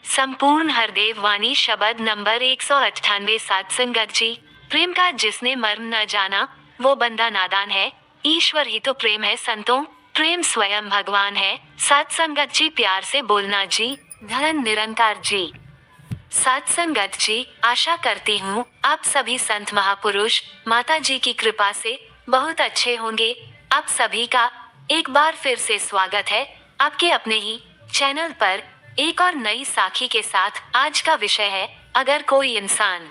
संपूर्ण हरदेव वाणी शब्द नंबर 198। सत्संगत जी, प्रेम का जिसने मर्म न जाना वो बंदा नादान है। ईश्वर ही तो प्रेम है संतों, प्रेम स्वयं भगवान है। सत्संगत जी, प्यार से बोलना जी, धन निरंकार जी। सत्संगत जी, आशा करती हूँ आप सभी संत महापुरुष माता जी की कृपा से बहुत अच्छे होंगे। आप सभी का एक बार फिर से स्वागत है आपके अपने ही चैनल पर एक और नई साखी के साथ। आज का विषय है, अगर कोई इंसान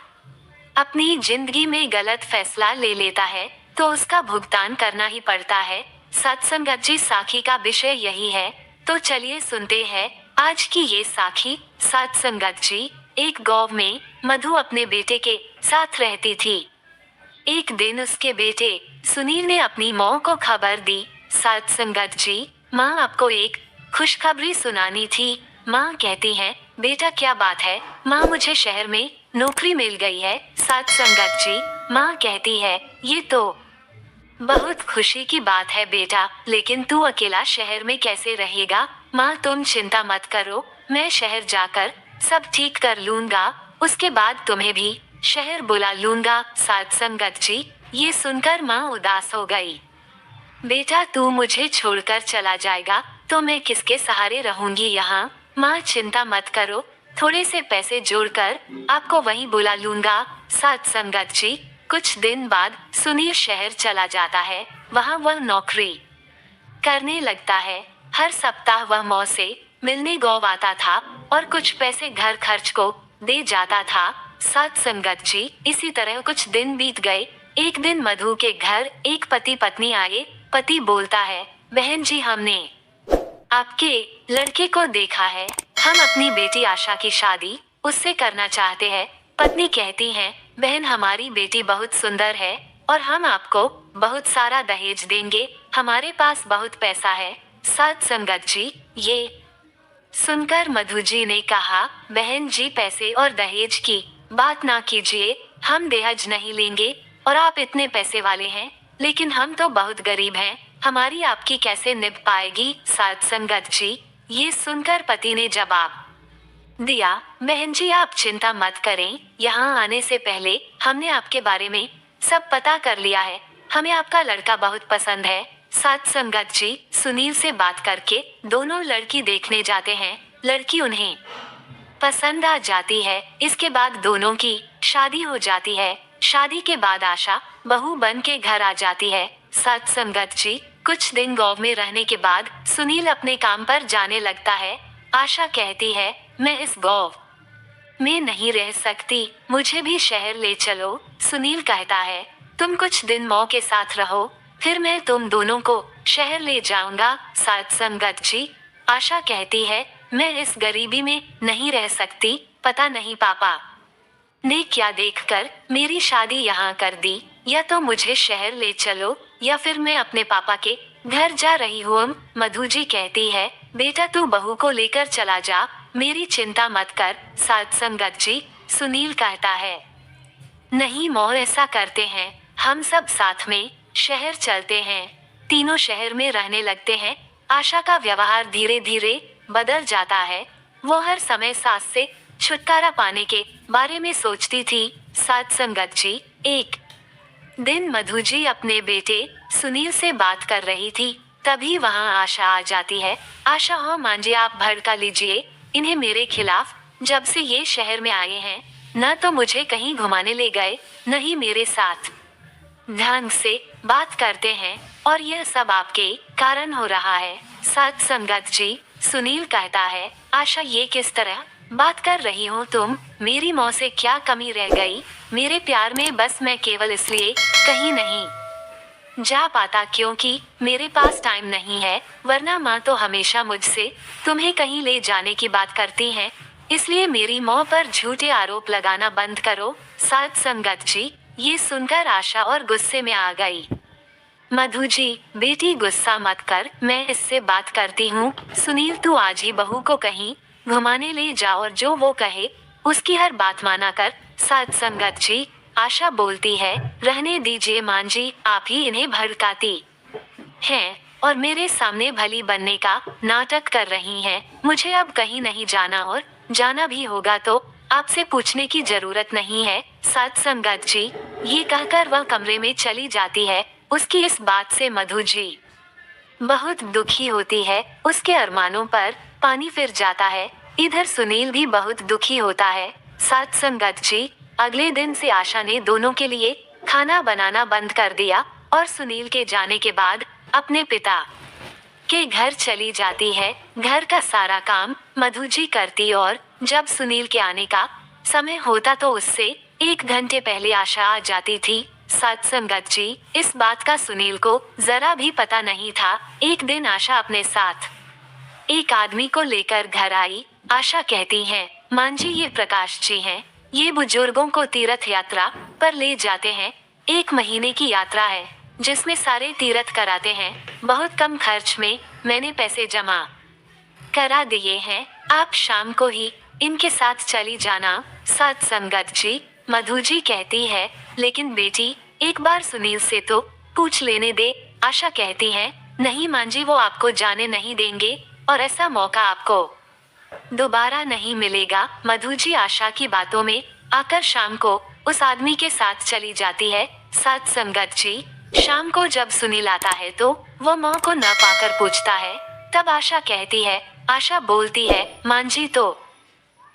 अपनी जिंदगी में गलत फैसला ले लेता है तो उसका भुगतान करना ही पड़ता है। सत्संगत जी, साखी का विषय यही है, तो चलिए सुनते हैं आज की ये साखी। सत्संगत जी, एक गांव में मधु अपने बेटे के साथ रहती थी। एक दिन उसके बेटे सुनील ने अपनी माँ को खबर दी। सत्संगत जी, माँ आपको एक खुशखबरी सुनानी थी। माँ कहती है, बेटा क्या बात है? माँ, मुझे शहर में नौकरी मिल गई है। सत्संगत जी, माँ कहती है, ये तो बहुत खुशी की बात है बेटा, लेकिन तू अकेला शहर में कैसे रहेगा? माँ तुम चिंता मत करो, मैं शहर जाकर सब ठीक कर लूंगा, उसके बाद तुम्हें भी शहर बुला लूंगा। सत्संगत जी, ये सुनकर माँ उदास हो गई। बेटा तू मुझे छोड़कर चला जाएगा तो मैं किसके सहारे रहूंगी यहाँ? माँ चिंता मत करो, थोड़े से पैसे जोड़कर आपको वहीं बुला लूंगा। सत्संगत जी, कुछ दिन बाद सुनील शहर चला जाता है। वहाँ वह नौकरी करने लगता है। हर सप्ताह वह मौ से मिलने गाँव आता था और कुछ पैसे घर खर्च को दे जाता था। सत्संगत जी, इसी तरह कुछ दिन बीत गए। एक दिन मधु के घर एक पति पत्नी आए। पति बोलता है, बहन जी हमने आपके लड़के को देखा है, हम अपनी बेटी आशा की शादी उससे करना चाहते हैं। पत्नी कहती है, बहन हमारी बेटी बहुत सुंदर है और हम आपको बहुत सारा दहेज देंगे, हमारे पास बहुत पैसा है। सत्संगत जी, ये सुनकर मधु जी ने कहा, बहन जी पैसे और दहेज की बात ना कीजिए, हम दहेज नहीं लेंगे और आप इतने पैसे वाले हैं, लेकिन हम तो बहुत गरीब हैं, हमारी आपकी कैसे निभ पाएगी? सत्संगत जी, ये सुनकर पति ने जवाब दिया, बहन जी आप चिंता मत करें, यहाँ आने से पहले हमने आपके बारे में सब पता कर लिया है, हमें आपका लड़का बहुत पसंद है। सत्संगत जी, सुनील से बात करके दोनों लड़की देखने जाते हैं। लड़की उन्हें पसंद आ जाती है। इसके बाद दोनों की शादी हो जाती है। शादी के बाद आशा बहू बन के घर आ जाती है। सत्संगत जी, कुछ दिन गाँव में रहने के बाद सुनील अपने काम पर जाने लगता है। आशा कहती है, मैं इस गाँव में नहीं रह सकती, मुझे भी शहर ले चलो। सुनील कहता है, तुम कुछ दिन माँ के साथ रहो, फिर मैं तुम दोनों को शहर ले जाऊंगा। सत्संगत जी, आशा कहती है, मैं इस गरीबी में नहीं रह सकती, पता नहीं पापा ने क्या देखकर मेरी शादी यहाँ कर दी, या तो मुझे शहर ले चलो या फिर मैं अपने पापा के घर जा रही हूँ। मधु जी कहती है, बेटा तू बहू को लेकर चला जा, मेरी चिंता मत कर। सत्संगत जी, सुनील कहता है, नहीं मौ, ऐसा करते हैं, हम सब साथ में शहर चलते हैं। तीनों शहर में रहने लगते हैं। आशा का व्यवहार धीरे धीरे बदल जाता है। वो हर समय सास से छुटकारा पाने के बारे में सोचती थी। सत्संगत जी, एक दिन मधु जी अपने बेटे सुनील से बात कर रही थी, तभी वहां आशा आ जाती है। आशा, हाँ मां जी आप भड़का लीजिए, इन्हें मेरे खिलाफ जब से ये शहर में आए हैं, न तो मुझे कहीं घुमाने ले गए, न ही मेरे साथ ढंग से बात करते हैं, और यह सब आपके कारण हो रहा है। सत्संगत जी, सुनील कहता है, आशा ये किस तरह बात कर रही हो तुम? मेरी माँ से क्या कमी रह गई? मेरे प्यार में बस मैं केवल इसलिए कहीं नहीं जा पाता क्योंकि मेरे पास टाइम नहीं है, वरना माँ तो हमेशा मुझसे तुम्हें कहीं ले जाने की बात करती हैं, इसलिए मेरी माँ पर झूठे आरोप लगाना बंद करो। सत्संगत जी, ये सुनकर आशा और गुस्से में आ गई। मधु जी, बेटी गुस्सा मत कर, मैं इससे बात करती हूँ। सुनील तू आज ही बहू को कहीं घुमाने ले जा और जो वो कहे उसकी हर बात माना कर। सत्संगत जी, आशा बोलती है, रहने दीजिए मां जी, आप ही इन्हें भड़काती हैं और मेरे सामने भली बनने का नाटक कर रही हैं। मुझे अब कहीं नहीं जाना और जाना भी होगा तो आपसे पूछने की जरूरत नहीं है सात संगत जी। ये कहकर वह कमरे में चली जाती है। उसकी इस बात से मधु जी बहुत दुखी होती है। उसके अरमानों पर पानी फिर जाता है। इधर सुनील भी बहुत दुखी होता है। सात संगत जी, अगले दिन से आशा ने दोनों के लिए खाना बनाना बंद कर दिया और सुनील के जाने के बाद अपने पिता के घर चली जाती है। घर का सारा काम मधु जी करती और जब सुनील के आने का समय होता तो उससे 1 घंटे पहले आशा आ जाती थी। सत्संगत जी, इस बात का सुनील को जरा भी पता नहीं था। एक दिन आशा अपने साथ एक आदमी को लेकर घर आई। आशा कहती है, मान जी ये प्रकाश जी हैं। ये बुजुर्गों को तीर्थ यात्रा पर ले जाते हैं। 1 महीने की यात्रा है जिसमें सारे तीर्थ कराते हैं। बहुत कम खर्च में मैंने पैसे जमा करा दिए हैं। आप शाम को ही इनके साथ चली जाना। सत्संगत जी, मधु जी कहती है, लेकिन बेटी एक बार सुनील से तो पूछ लेने दे। आशा कहती है, नहीं मां जी, वो आपको जाने नहीं देंगे और ऐसा मौका आपको दोबारा नहीं मिलेगा। मधु जी आशा की बातों में आकर शाम को उस आदमी के साथ चली जाती है। सत्संगत जी, शाम को जब सुनील आता है तो वो माँ को न पाकर पूछता है। तब आशा कहती है, आशा बोलती है, मां जी तो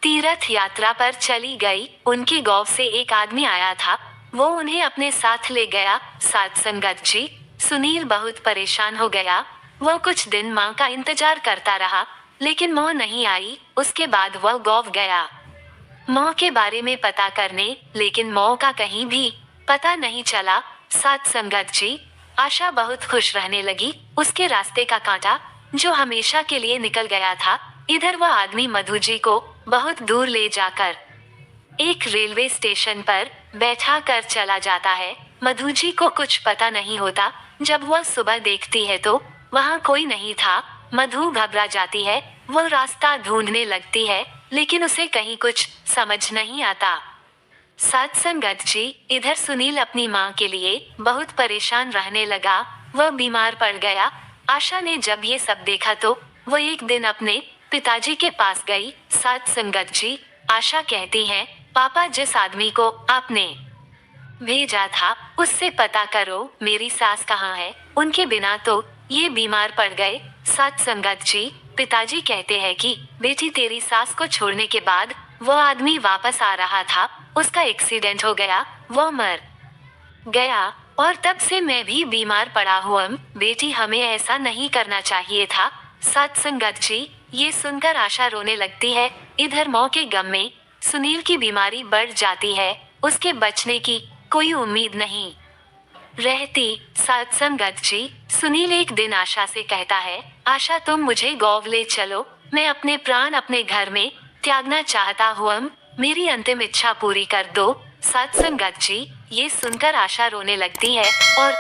तीर्थ यात्रा पर चली गई। उनके गांव से एक आदमी आया था, वो उन्हें अपने साथ ले गया। सत्संगत जी, सुनील बहुत परेशान हो गया। वह कुछ दिन माँ का इंतजार करता रहा, लेकिन माँ नहीं आई। उसके बाद वह गांव गया माँ के बारे में पता करने, लेकिन माँ का कहीं भी पता नहीं चला। सत्संगत जी, आशा बहुत खुश रहने लगी। उसके रास्ते का कांटा जो हमेशा के लिए निकल गया था। इधर वह आदमी मधु जी को बहुत दूर ले जाकर एक रेलवे स्टेशन पर बैठा कर चला जाता है। मधु जी को कुछ पता नहीं होता। जब वह सुबह देखती है तो वहाँ कोई नहीं था। मधु घबरा जाती है। वह रास्ता ढूंढने लगती है, लेकिन उसे कहीं कुछ समझ नहीं आता। सत्संगत जी, इधर सुनील अपनी माँ के लिए बहुत परेशान रहने लगा। वह बीमार पड़ गया। आशा ने जब ये सब देखा तो वह एक दिन अपने पिताजी के पास गई। सत्संगत जी, आशा कहती है, पापा जिस आदमी को आपने भेजा था उससे पता करो मेरी सास कहाँ है। उनके बिना तो ये बीमार पड़ गए। सत्संगत जी, पिताजी कहते हैं कि बेटी तेरी सास को छोड़ने के बाद वो आदमी वापस आ रहा था, उसका एक्सीडेंट हो गया, वो मर गया और तब से मैं भी बीमार पड़ा हुआ। बेटी हमें ऐसा नहीं करना चाहिए था। सत्संगत जी, ये सुनकर आशा रोने लगती है। इधर माँ के गम में सुनील की बीमारी बढ़ जाती है। उसके बचने की कोई उम्मीद नहीं रहती। सत्संगत जी, सुनील एक दिन आशा से कहता है, आशा तुम मुझे गाँव ले चलो, मैं अपने प्राण अपने घर में त्यागना चाहता हूँ, मेरी अंतिम इच्छा पूरी कर दो। सत्संगत जी, ये सुनकर आशा रोने लगती है और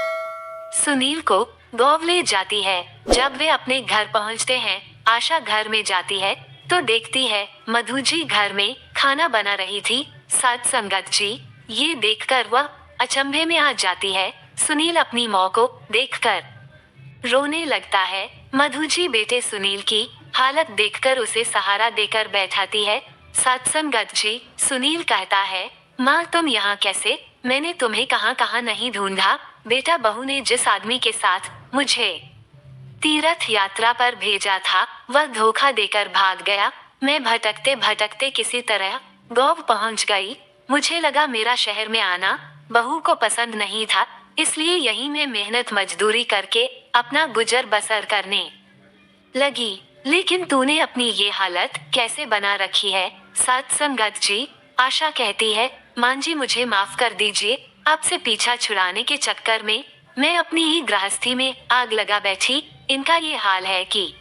सुनील को गाँव ले जाती है। जब वे अपने घर पहुँचते हैं, आशा घर में जाती है तो देखती है मधु जी घर में खाना बना रही थी। सत्संगत जी, ये देखकर वह अचंभे में आ जाती है। सुनील अपनी माँ को देखकर रोने लगता है। मधु जी बेटे सुनील की हालत देखकर उसे सहारा देकर बैठाती है। सत्संगत जी, सुनील कहता है, माँ तुम यहाँ कैसे? मैंने तुम्हें कहाँ कहाँ नहीं ढूंढा। बेटा बहू ने जिस आदमी के साथ मुझे तीर्थ यात्रा पर भेजा था वह धोखा देकर भाग गया। मैं भटकते भटकते किसी तरह गाँव पहुँच गई। मुझे लगा मेरा शहर में आना बहू को पसंद नहीं था, इसलिए यहीं मैं मेहनत मजदूरी करके अपना गुजर बसर करने लगी। लेकिन तूने अपनी ये हालत कैसे बना रखी है? सत्संगत जी, आशा कहती है, मां जी मुझे माफ कर दीजिए। आपसे पीछा छुड़ाने के चक्कर में मैं अपनी ही गृहस्थी में आग लगा बैठी। इनका ये हाल है कि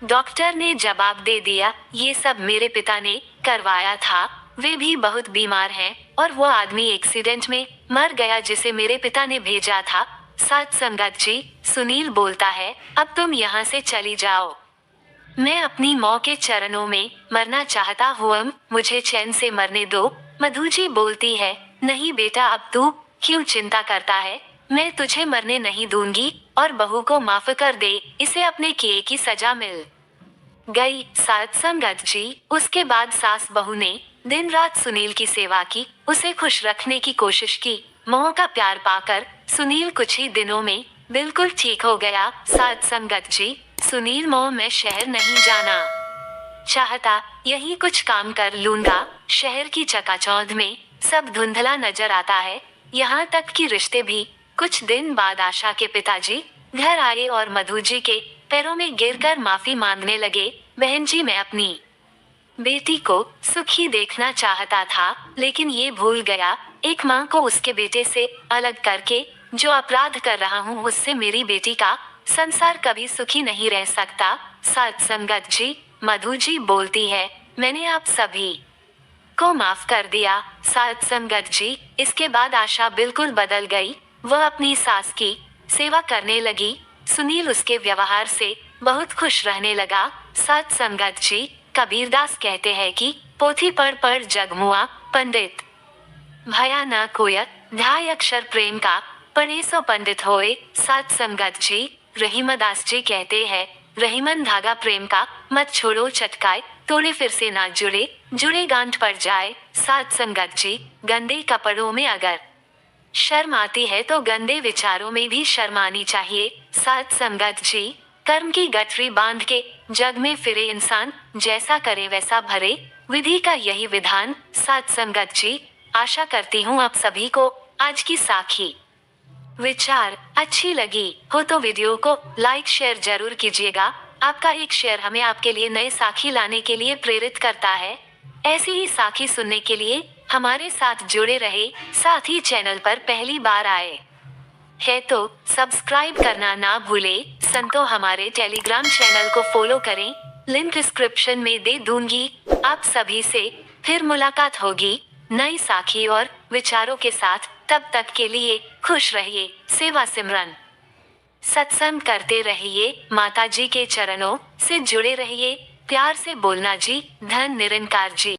डॉक्टर ने जवाब दे दिया ये सब मेरे पिता ने करवाया था। वे भी बहुत बीमार हैं और वो आदमी एक्सीडेंट में मर गया जिसे मेरे पिता ने भेजा था। सत्संगत जी, सुनील बोलता है, अब तुम यहाँ से चली जाओ, मैं अपनी माँ के चरणों में मरना चाहता हूँ, मुझे चैन से मरने दो। मधु जी बोलती है, नहीं बेटा अब तू क्यों चिंता करता है, मैं तुझे मरने नहीं दूंगी और बहू को माफ कर दे, इसे अपने किए की सजा मिल गई। साथ संगत जी, उसके बाद सास बहू ने दिन रात सुनील की सेवा की, उसे खुश रखने की कोशिश की। मोह का प्यार पाकर सुनील कुछ ही दिनों में बिल्कुल ठीक हो गया। साथ संगत जी, सुनील मोह में शहर नहीं जाना चाहता, यही कुछ काम कर लूंगा। शहर की चकाचौंध में सब धुंधला नजर आता है, यहाँ तक कि रिश्ते भी। कुछ दिन बाद आशा के पिताजी घर आए और मधु जी के पैरों में गिरकर माफी मांगने लगे। बहन जी, मैं अपनी बेटी को सुखी देखना चाहता था, लेकिन ये भूल गया, एक माँ को उसके बेटे से अलग करके जो अपराध कर रहा हूँ, उससे मेरी बेटी का संसार कभी सुखी नहीं रह सकता। साथ संगत जी, मधु जी बोलती है, मैंने आप सभी को माफ कर दिया। साथ संगत जी, इसके बाद आशा बिल्कुल बदल गई। वह अपनी सास की सेवा करने लगी। सुनील उसके व्यवहार से बहुत खुश रहने लगा। साथ संगत जी, कबीरदास कहते हैं कि पोथी पढ़ जग मुआ, पंडित भया न कोयत, ढाई अक्षर प्रेम का पढ़े सो पंडित होए। साथ संगत जी, रहीमदास जी कहते हैं, रहीमन धागा प्रेम का मत छोड़ो चटकाए, तोड़े फिर से ना जुड़े, जुड़े गांठ पड़ जाए। साथ संगत जी, गंदे कपड़ों में अगर शर्म आती है तो गंदे विचारों में भी शर्म आनी चाहिए। साथ संगत जी, कर्म की गठरी बांध के जग में फिरे इंसान, जैसा करे वैसा भरे, विधि का यही विधान। साथ संगत जी, आशा करती हूँ आप सभी को आज की साखी विचार अच्छी लगी हो तो वीडियो को लाइक शेयर जरूर कीजिएगा। आपका एक शेयर हमें आपके लिए नए साखी लाने के लिए प्रेरित करता है। ऐसी ही साखी सुनने के लिए हमारे साथ जुड़े रहे। साथ ही चैनल पर पहली बार आए है तो सब्सक्राइब करना ना भूले। संतो हमारे टेलीग्राम चैनल को फॉलो करें, लिंक डिस्क्रिप्शन में दे दूंगी। आप सभी से फिर मुलाकात होगी नई साखी और विचारों के साथ। तब तक के लिए खुश रहिए, सेवा सिमरन सत्संग करते रहिए, माता जी के चरणों से जुड़े रहिए, प्यार से बोलना जी, धन निरंकार जी।